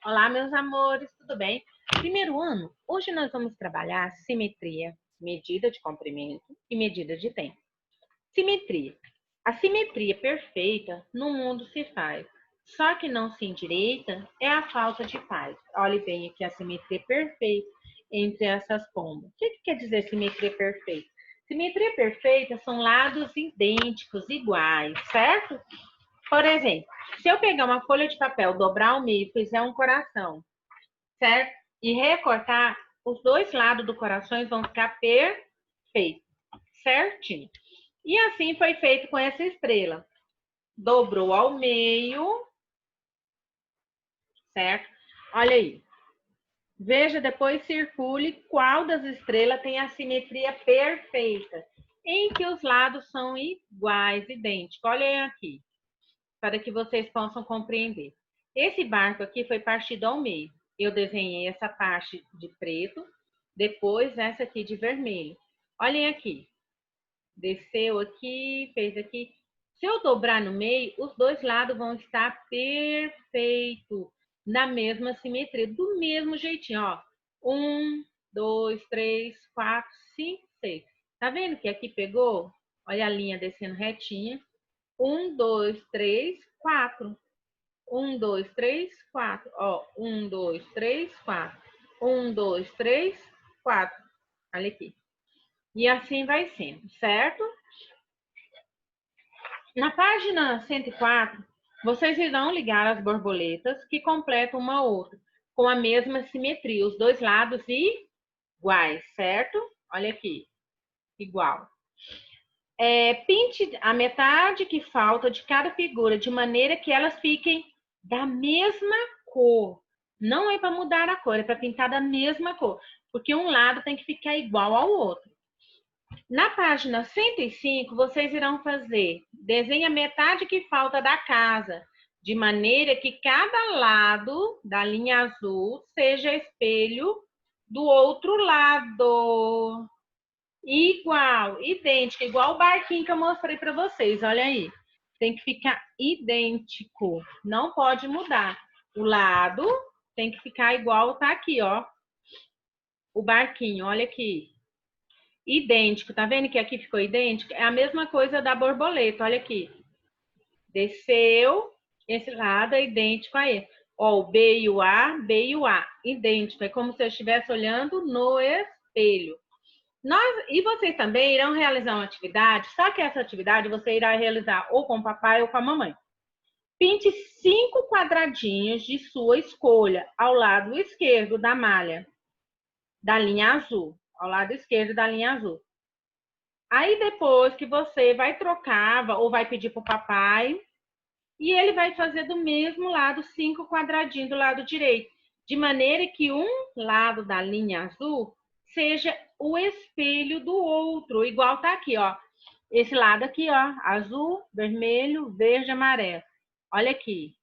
Olá, meus amores, tudo bem? Primeiro ano, hoje nós vamos trabalhar simetria, medida de comprimento e medida de tempo. Simetria. A simetria perfeita no mundo se faz, só que não se endireita é a falta de paz. Olhe bem aqui a simetria perfeita entre essas pombas. O que quer dizer simetria perfeita? Simetria perfeita são lados idênticos, iguais, certo? Por exemplo, se eu pegar uma folha de papel, dobrar ao meio e fizer um coração, certo? E recortar, os dois lados do coração vão ficar perfeitos, certinho. E assim foi feito com essa estrela. Dobrou ao meio, certo? Olha aí. Veja, depois circule qual das estrelas tem a simetria perfeita, em que os lados são iguais, idênticos. Olhem aqui, para que vocês possam compreender. Esse barco aqui foi partido ao meio. Eu desenhei essa parte de preto, depois essa aqui de vermelho. Olhem aqui. Desceu aqui, fez aqui. Se eu dobrar no meio, os dois lados vão estar perfeitos, na mesma simetria, do mesmo jeitinho, ó. 1, 2, 3, 4, 5, 6. Tá vendo que aqui pegou? Olha a linha descendo retinha. 1, 2, 3, 4. 1, 2, 3, 4. Ó, 1, 2, 3, 4. 1, 2, 3, 4. Olha aqui. E assim vai sendo, certo? Na página 104, vocês irão ligar as borboletas que completam uma outra, com a mesma simetria, os dois lados iguais, certo? Olha aqui, igual. Pinte a metade que falta de cada figura, de maneira que elas fiquem da mesma cor. Não é para mudar a cor, é para pintar da mesma cor, porque um lado tem que ficar igual ao outro. Na página 105, vocês irão fazer, desenha metade que falta da casa, de maneira que cada lado da linha azul seja espelho do outro lado. Igual, idêntico, igual o barquinho que eu mostrei para vocês, olha aí. Tem que ficar idêntico, não pode mudar. O lado tem que ficar igual, tá aqui, ó. O barquinho, olha aqui. Idêntico, tá vendo que aqui ficou idêntico? É a mesma coisa da borboleta, olha aqui. Desceu, esse lado é idêntico a esse. Ó, o B e o A, idêntico. É como se eu estivesse olhando no espelho. E vocês também irão realizar uma atividade, só que essa atividade você irá realizar ou com o papai ou com a mamãe. Pinte 5 quadradinhos de sua escolha ao lado esquerdo da malha, da linha azul. Ao lado esquerdo da linha azul. Aí depois que você vai trocar ou vai pedir para o papai, e ele vai fazer do mesmo lado 5 quadradinhos do lado direito, de maneira que um lado da linha azul seja o espelho do outro, igual tá aqui, ó. Esse lado aqui, ó, azul, vermelho, verde, amarelo. Olha aqui.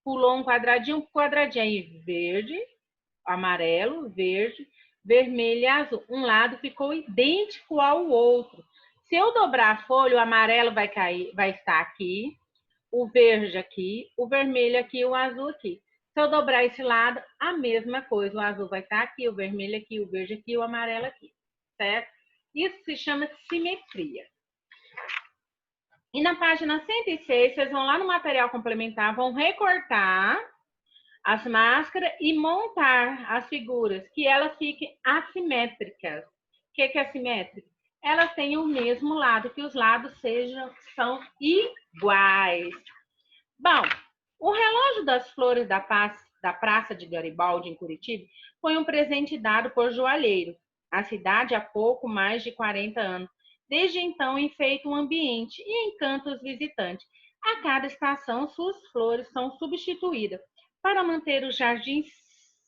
Pulou um quadradinho, aí verde, amarelo, verde, vermelho e azul. Um lado ficou idêntico ao outro. Se eu dobrar a folha, o amarelo vai cair, vai estar aqui, o verde aqui, o vermelho aqui, o azul aqui. Se eu dobrar esse lado, a mesma coisa. O azul vai estar aqui, o vermelho aqui, o verde aqui, o amarelo aqui, certo? Isso se chama simetria. E na página 106, vocês vão lá no material complementar, vão recortar as máscaras e montar as figuras, que elas fiquem assimétricas. O que é assimétrico? Elas têm o mesmo lado, que os lados são iguais. Bom, o relógio das flores da Praça de Garibaldi, em Curitiba, foi um presente dado por joalheiro. A cidade há pouco mais de 40 anos. Desde então, enfeita o ambiente e encanta os visitantes. A cada estação, suas flores são substituídas para manter o jardim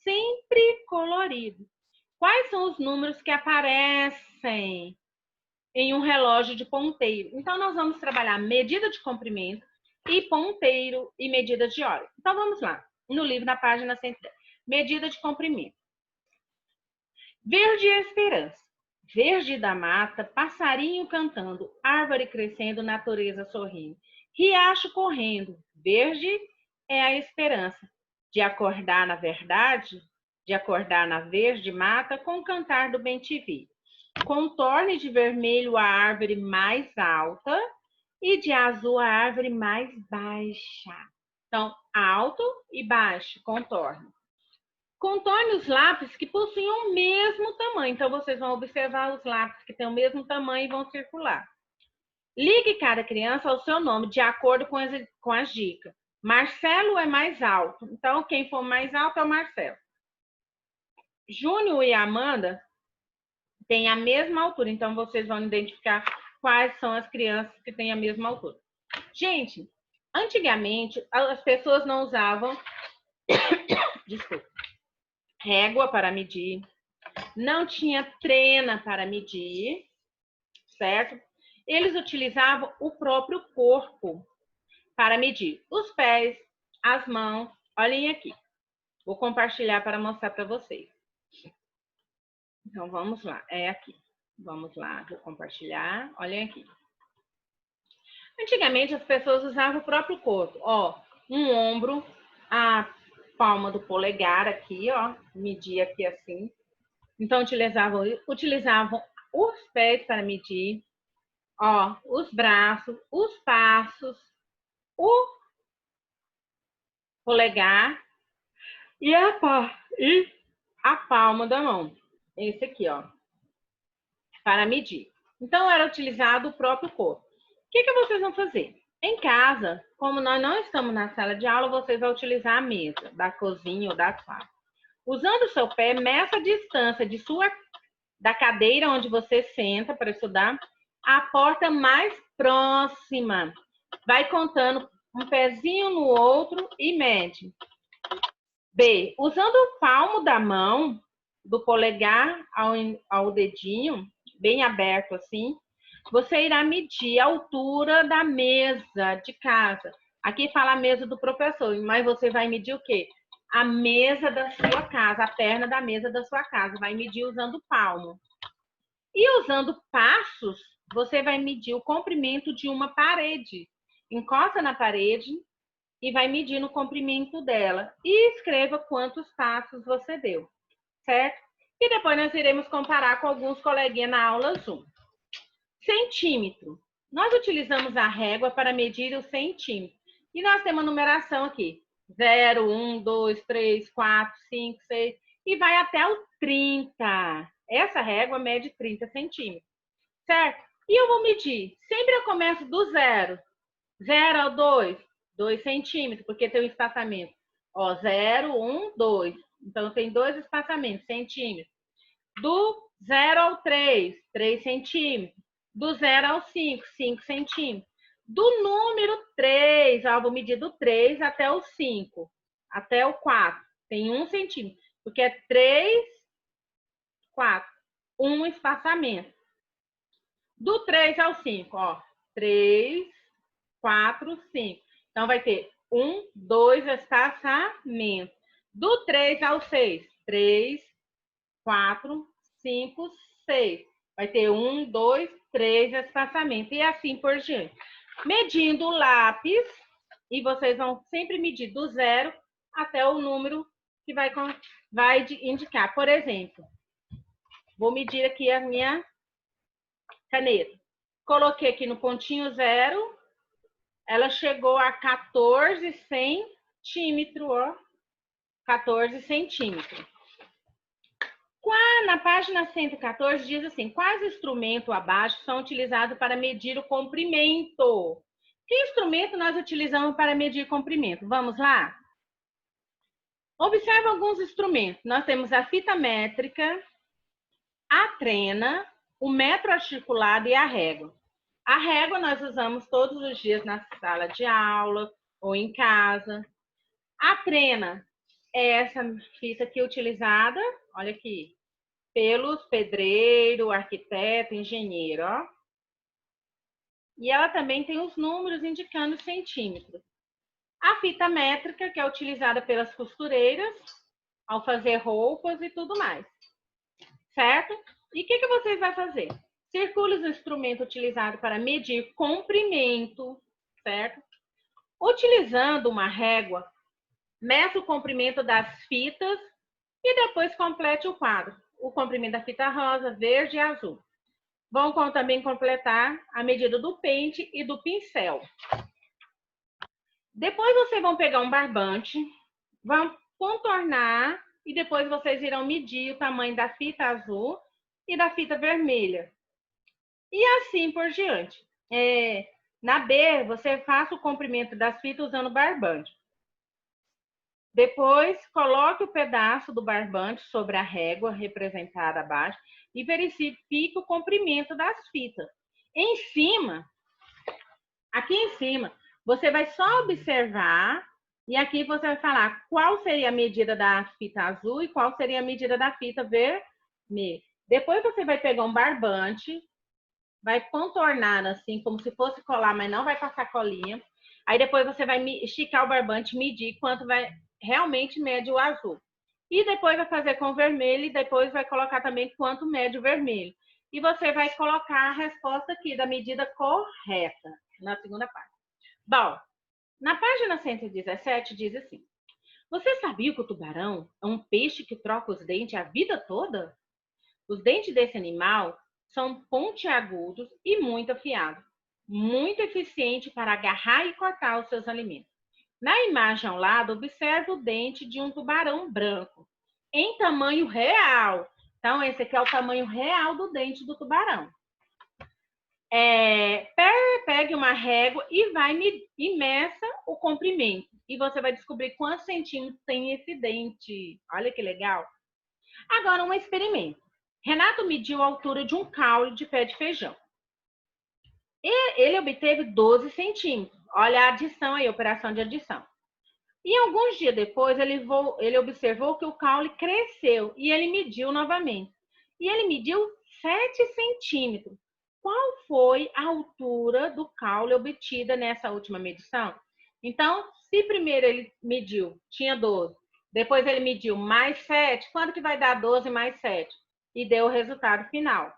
sempre colorido. Quais são os números que aparecem em um relógio de ponteiro? Então, nós vamos trabalhar medida de comprimento e ponteiro e medida de hora. Então, vamos lá. No livro, na página 110. Medida de comprimento. Verde é esperança. Verde da mata, passarinho cantando, árvore crescendo, natureza sorrindo. Riacho correndo. Verde é a esperança. de acordar na verdade, de acordar na verde mata, com o cantar do bem-te-vi. Contorne de vermelho a árvore mais alta e de azul a árvore mais baixa. Então, alto e baixo, contorne. Contorne os lápis que possuem o mesmo tamanho. Então, vocês vão observar os lápis que têm o mesmo tamanho e vão circular. Ligue cada criança ao seu nome, de acordo com as dicas. Marcelo é mais alto. Então, quem for mais alto é o Marcelo. Júnior e Amanda têm a mesma altura. Então, vocês vão identificar quais são as crianças que têm a mesma altura. Gente, antigamente, as pessoas não usavam desculpa, régua para medir. Não tinha trena para medir, certo? Eles utilizavam o próprio corpo para medir os pés, as mãos. Olhem aqui. Vou compartilhar para mostrar para vocês. Então, vamos lá. É aqui. Vamos lá, vou compartilhar. Olhem aqui. Antigamente, as pessoas usavam o próprio corpo. Ó, um ombro, a palma do polegar aqui, ó. Media aqui assim. Então, utilizavam os pés para medir. Ó, os braços, os passos, o polegar e a palma da mão. Esse aqui, ó, para medir. Então, era utilizado o próprio corpo. O que vocês vão fazer? Em casa, como nós não estamos na sala de aula, vocês vão utilizar a mesa da cozinha ou da sala. Usando o seu pé, meça a distância da cadeira onde você senta para estudar à porta mais próxima. Vai contando um pezinho no outro e mede. B. Usando o palmo da mão, do polegar ao dedinho, bem aberto assim, você irá medir a altura da mesa de casa. Aqui fala a mesa do professor, mas você vai medir o quê? A mesa da sua casa, a perna da mesa da sua casa. Vai medir usando o palmo. E usando passos, você vai medir o comprimento de uma parede. Encosta na parede e vai medir o comprimento dela. E escreva quantos passos você deu, certo? E depois nós iremos comparar com alguns coleguinhas na aula Zoom. Centímetro. Nós utilizamos a régua para medir o centímetro. E nós temos a numeração aqui. 0, 1, 2, 3, 4, 5, 6 e vai até o 30. Essa régua mede 30 centímetros, certo? E eu vou medir. Sempre eu começo do 0. 0 ao 2, 2 centímetros, porque tem um espaçamento. Ó, 0, 1, 2. Então, tem 2 espaçamentos, centímetros. Do 0 ao 3, 3 centímetros. Do 0 ao 5, 5 centímetros. Do número 3, ó, vou medir do 3 até o 5, até o 4. Tem 1 centímetro, porque é 3, 4. 1 espaçamento. Do 3 ao 5, ó. 3, 4, 5. Então, vai ter 1, 2 espaçamentos. Do 3 ao 6, 3, 4, 5, 6. Vai ter 1, 2, 3 espaçamentos. E assim por diante. Medindo o lápis, e vocês vão sempre medir do 0 até o número que vai indicar. Por exemplo, vou medir aqui a minha caneta. Coloquei aqui no pontinho 0, ela chegou a 14 centímetros, ó. 14 centímetros. Na página 114 diz assim, quais instrumentos abaixo são utilizados para medir o comprimento? Que instrumento nós utilizamos para medir comprimento? Vamos lá? Observe alguns instrumentos. Nós temos a fita métrica, a trena, o metro articulado e a régua. A régua nós usamos todos os dias na sala de aula ou em casa. A trena é essa fita aqui utilizada, olha aqui, pelos pedreiro, arquiteto, engenheiro, ó. E ela também tem os números indicando centímetros. A fita métrica, que é utilizada pelas costureiras ao fazer roupas e tudo mais. Certo? E o que vocês vão fazer? Circule o instrumento utilizado para medir comprimento, certo? Utilizando uma régua, Meça o comprimento das fitas e depois complete o quadro. O comprimento da fita rosa, verde e azul. Vão também completar a medida do pente e do pincel. Depois vocês vão pegar um barbante, vão contornar e depois vocês irão medir o tamanho da fita azul e da fita vermelha. E assim por diante. Na B, você faça o comprimento das fitas usando barbante. Depois, coloque o pedaço do barbante sobre a régua representada abaixo e verifique o comprimento das fitas. Em cima, aqui em cima, você vai só observar e aqui você vai falar qual seria a medida da fita azul e qual seria a medida da fita vermelha. Depois você vai pegar um barbante, vai contornar assim, como se fosse colar, mas não vai passar colinha. Aí depois você vai esticar o barbante, medir quanto realmente mede o azul. E depois vai fazer com o vermelho e depois vai colocar também quanto mede o vermelho. E você vai colocar a resposta aqui da medida correta, na segunda parte. Bom, na página 117 diz assim: você sabia que o tubarão é um peixe que troca os dentes a vida toda? Os dentes desse animal são pontiagudos e muito afiados, muito eficiente para agarrar e cortar os seus alimentos. Na imagem ao lado, observe o dente de um tubarão branco, em tamanho real. Então, esse aqui é o tamanho real do dente do tubarão. Pegue uma régua e meça o comprimento. E você vai descobrir quantos centímetros tem esse dente. Olha que legal. Agora, um experimento. Renato mediu a altura de um caule de pé de feijão. E ele obteve 12 centímetros. Olha a adição aí, a operação de adição. E alguns dias depois, ele observou que o caule cresceu e ele mediu novamente. E ele mediu 7 centímetros. Qual foi a altura do caule obtida nessa última medição? Então, se primeiro ele mediu, tinha 12. Depois ele mediu mais 7. Quanto que vai dar 12 mais 7? E deu o resultado final.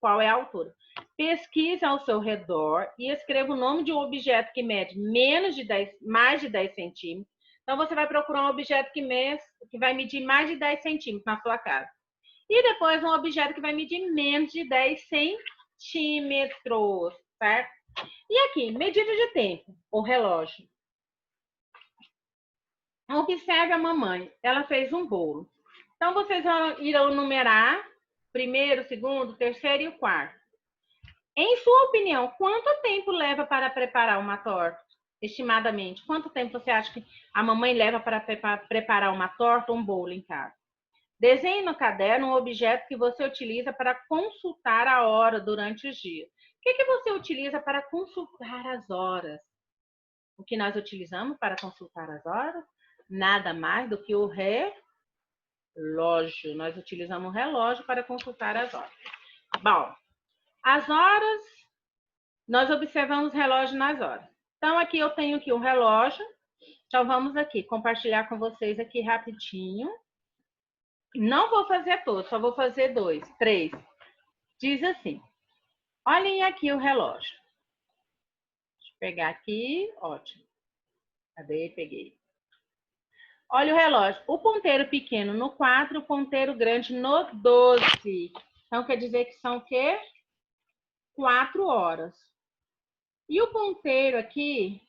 Qual é a altura? Pesquise ao seu redor e escreva o nome de um objeto que mede mais de 10 centímetros. Então, você vai procurar um objeto que vai medir mais de 10 centímetros na sua casa. E depois um objeto que vai medir menos de 10 centímetros, certo? E aqui, medida de tempo, o relógio. Observe a mamãe, ela fez um bolo. Então, vocês irão numerar primeiro, segundo, terceiro e o quarto. Em sua opinião, quanto tempo leva para preparar uma torta? Estimadamente, quanto tempo você acha que a mamãe leva para preparar uma torta ou um bolo em casa? Desenhe no caderno um objeto que você utiliza para consultar a hora durante os dias. O que você utiliza para consultar as horas? O que nós utilizamos para consultar as horas? Nada mais do que o relógio. Nós utilizamos o relógio para consultar as horas. Bom, as horas, nós observamos o relógio nas horas. Então, aqui eu tenho aqui um relógio. Então, vamos aqui compartilhar com vocês aqui rapidinho. Não vou fazer todos, só vou fazer 2, 3. Diz assim, olhem aqui o relógio. Deixa eu pegar aqui, ótimo. Cadê? Peguei. Olha o relógio. O ponteiro pequeno no 4, o ponteiro grande no 12. Então, quer dizer que são o quê? 4 horas. E o ponteiro aqui,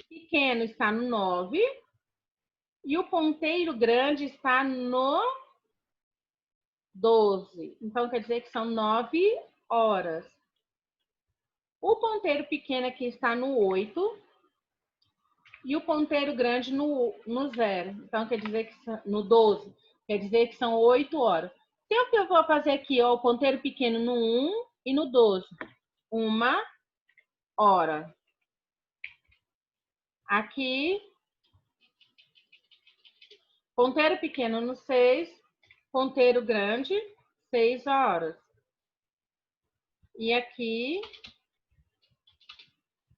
pequeno, está no 9. E o ponteiro grande está no 12. Então, quer dizer que são 9 horas. O ponteiro pequeno aqui está no 8. E o ponteiro grande no 0. Então, quer dizer que no 12. Quer dizer que são 8 horas. Então, o que eu vou fazer aqui, ó, o ponteiro pequeno no 1 e no 12. 1 hora. Aqui, ponteiro pequeno no 6, ponteiro grande, 6 horas. E aqui,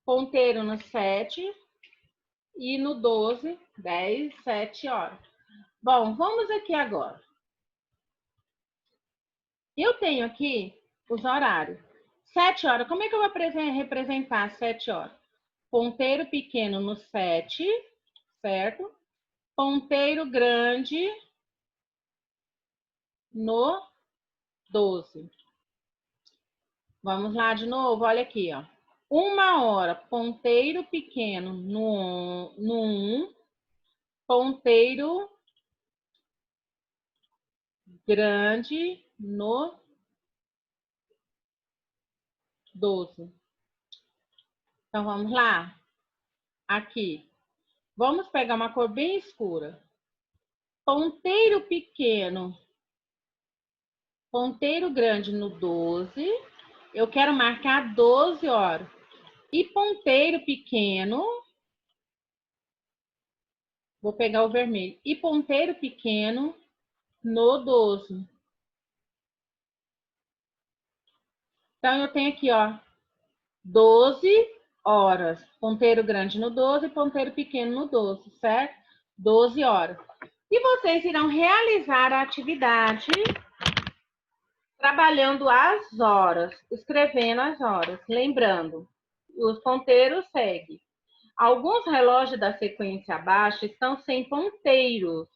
ponteiro no 7 e no 12, 10, 7 horas. Bom, vamos aqui agora. Eu tenho aqui os horários. 7 horas, como é que eu vou representar 7 horas? Ponteiro pequeno no 7, certo? Ponteiro grande no 12. Vamos lá de novo, olha aqui, ó. 1 hora, ponteiro pequeno no 1, ponteiro grande no 12. Então, vamos lá. Aqui. Vamos pegar uma cor bem escura. Ponteiro pequeno, ponteiro grande no 12. Eu quero marcar 12 horas. E ponteiro pequeno, vou pegar o vermelho. E ponteiro pequeno no 12. Então, eu tenho aqui, ó, 12 horas. Ponteiro grande no 12, ponteiro pequeno no 12, certo? 12 horas. E vocês irão realizar a atividade trabalhando as horas, escrevendo as horas. Lembrando, os ponteiros seguem. Alguns relógios da sequência abaixo estão sem ponteiros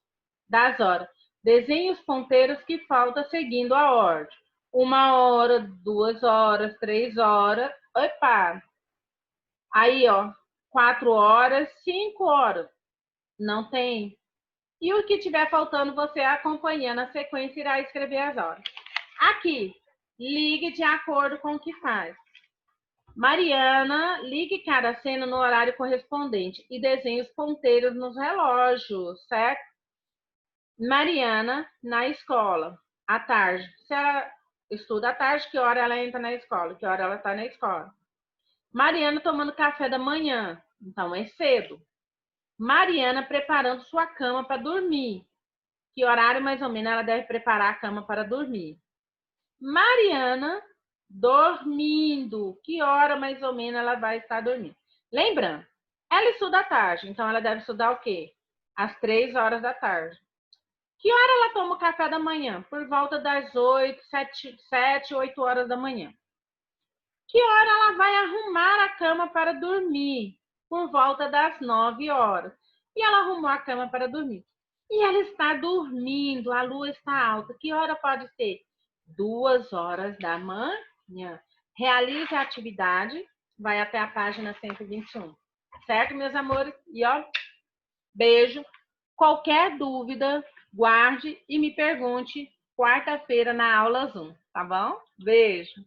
das horas. Desenhe os ponteiros que faltam seguindo a ordem. 1 hora, 2 horas, 3 horas. Opa! Aí, ó, 4 horas, 5 horas. Não tem. E o que tiver faltando, você acompanhando a sequência, irá escrever as horas. Aqui, ligue de acordo com o que faz. Mariana, ligue cada cena no horário correspondente e desenhe os ponteiros nos relógios, certo? Mariana, na escola, à tarde. Se ela estuda à tarde, que hora ela entra na escola? Que hora ela está na escola? Mariana tomando café da manhã, então é cedo. Mariana preparando sua cama para dormir. Que horário mais ou menos ela deve preparar a cama para dormir? Mariana dormindo. Que hora mais ou menos ela vai estar dormindo? Lembrando, ela estuda à tarde, então ela deve estudar o quê? Às 3 horas da tarde. Que hora ela toma o café da manhã? Por volta das 8, 7, 8 horas da manhã. Que hora ela vai arrumar a cama para dormir? Por volta das 9 horas. E ela arrumou a cama para dormir. E ela está dormindo, a lua está alta. Que hora pode ser? 2 horas da manhã. Realize a atividade, vai até a página 121. Certo, meus amores? E ó, beijo. Qualquer dúvida, guarde e me pergunte quarta-feira na aula Zoom, tá bom? Beijo.